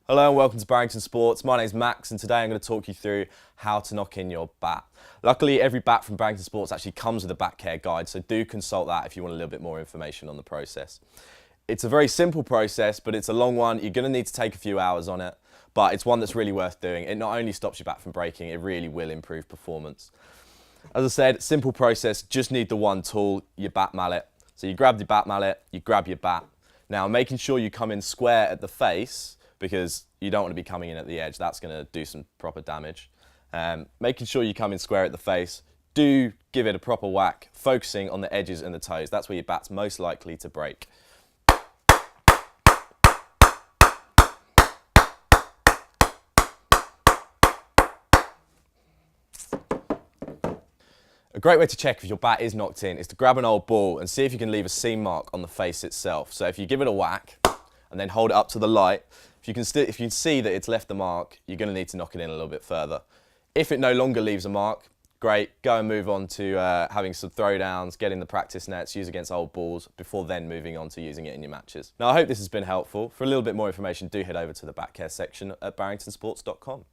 Hello and welcome to Barrington Sports. My name's Max and today I'm going to talk you through how to knock in your bat. Luckily every bat from Barrington Sports actually comes with a bat care guide, so do consult that if you want a little bit more information on the process. It's a very simple process, but it's a long one. You're going to need to take a few hours on it, but it's one that's really worth doing. It not only stops your bat from breaking, it really will improve performance. As I said, simple process, just need the one tool, your bat mallet. So you grab your bat mallet, you grab your bat. Now making sure you come in square at the face, because you don't want to be coming in at the edge. That's going to do some proper damage. Making sure you come in square at the face. Do give it a proper whack, focusing on the edges and the toes. That's where your bat's most likely to break. A great way to check if your bat is knocked in is to grab an old ball and see if you can leave a seam mark on the face itself. So if you give it a whack and then hold it up to the light, if you see that it's left the mark, you're going to need to knock it in a little bit further. If it no longer leaves a mark, great, go and move on to having some throwdowns, getting the practice nets, use against old balls, before then moving on to using it in your matches. Now I hope this has been helpful. For a little bit more information, do head over to the bat care section at barringtonsports.com.